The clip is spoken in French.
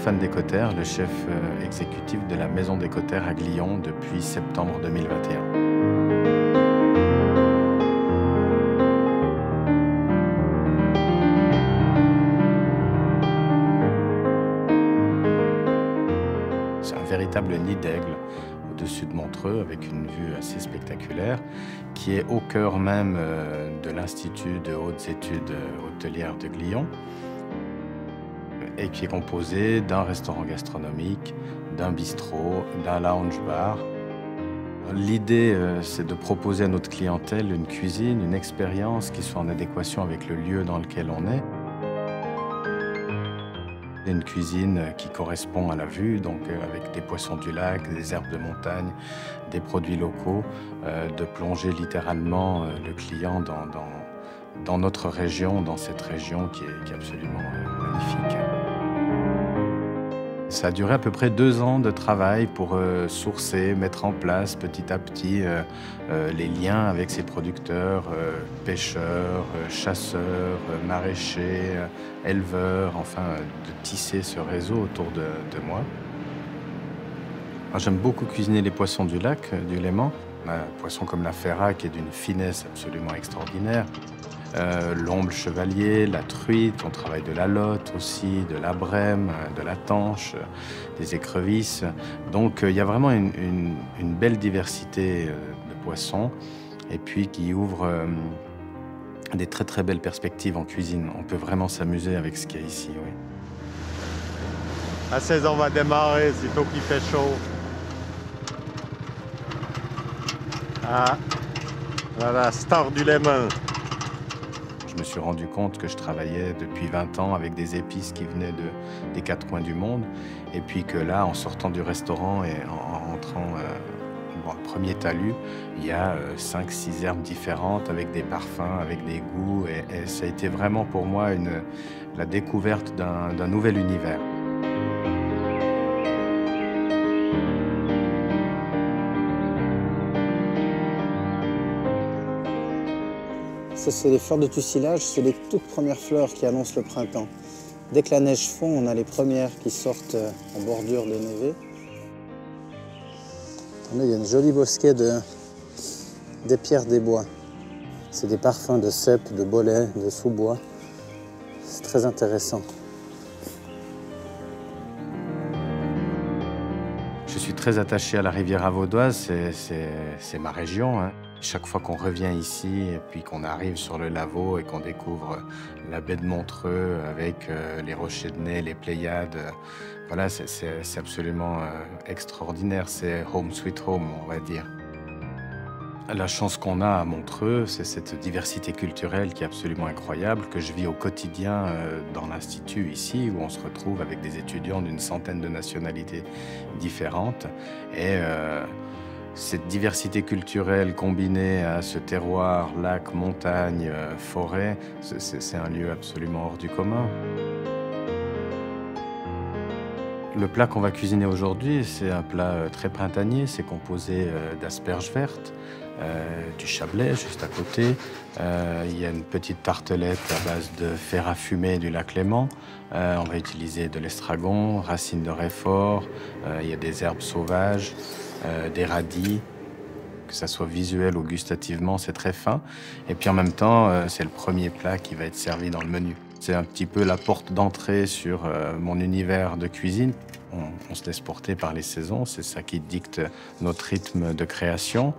Antoine Descottères, le chef exécutif de la Maison Descottères à Glion depuis septembre 2021. C'est un véritable nid d'aigle au-dessus de Montreux, avec une vue assez spectaculaire, qui est au cœur même de l'Institut de hautes études hôtelières de Glion, et qui est composé d'un restaurant gastronomique, d'un bistrot, d'un lounge-bar. L'idée, c'est de proposer à notre clientèle une cuisine, une expérience qui soit en adéquation avec le lieu dans lequel on est. Une cuisine qui correspond à la vue, donc avec des poissons du lac, des herbes de montagne, des produits locaux, de plonger littéralement le client dans notre région, dans cette région qui est absolument magnifique. Ça a duré à peu près 2 ans de travail pour sourcer, mettre en place petit à petit les liens avec ces producteurs, pêcheurs, chasseurs, maraîchers, éleveurs, enfin de tisser ce réseau autour de moi. J'aime beaucoup cuisiner les poissons du lac, du Léman. Un poisson comme la ferra qui est d'une finesse absolument extraordinaire. L'omble chevalier, la truite, on travaille de la lotte aussi, de la brème, de la tanche, des écrevisses. Donc il y a vraiment une belle diversité de poissons et puis qui ouvre des très belles perspectives en cuisine. On peut vraiment s'amuser avec ce qu'il y a ici, oui. La saison va démarrer, sitôt qu'il fait chaud. Ah, voilà, star du Léman. Je me suis rendu compte que je travaillais depuis 20 ans avec des épices qui venaient des 4 coins du monde. Et puis que là, en sortant du restaurant et en rentrant dans le premier talus, il y a 5-6 herbes différentes avec des parfums, avec des goûts. Et ça a été vraiment pour moi la découverte d'un nouvel univers. Ça, c'est les fleurs de tussilage, c'est les toutes premières fleurs qui annoncent le printemps. Dès que la neige fond, on a les premières qui sortent en bordure de névé. Attendez, il y a une jolie bosquet des pierres des bois. C'est des parfums de cèpe, de bolet, de sous-bois. C'est très intéressant. Je suis très attaché à la Riviera vaudoise, c'est ma région, hein. Chaque fois qu'on revient ici et puis qu'on arrive sur le Lavaux et qu'on découvre la baie de Montreux avec les rochers de Nez, les Pléiades, voilà, c'est absolument extraordinaire. C'est home sweet home, on va dire. La chance qu'on a à Montreux, c'est cette diversité culturelle qui est absolument incroyable, que je vis au quotidien dans l'Institut ici, où on se retrouve avec des étudiants d'une centaine de nationalités différentes. Et cette diversité culturelle combinée à ce terroir, lac, montagne, forêt, c'est un lieu absolument hors du commun. Le plat qu'on va cuisiner aujourd'hui, c'est un plat très printanier. C'est composé d'asperges vertes, du chablais juste à côté. Il y a une petite tartelette à base de fer à fumer du lac Léman. On va utiliser de l'estragon, racines de réfort. Il y a des herbes sauvages, des radis. Que ça soit visuel ou gustativement, c'est très fin. Et puis en même temps, c'est le premier plat qui va être servi dans le menu. C'est un petit peu la porte d'entrée sur mon univers de cuisine. On se laisse porter par les saisons, c'est ça qui dicte notre rythme de création.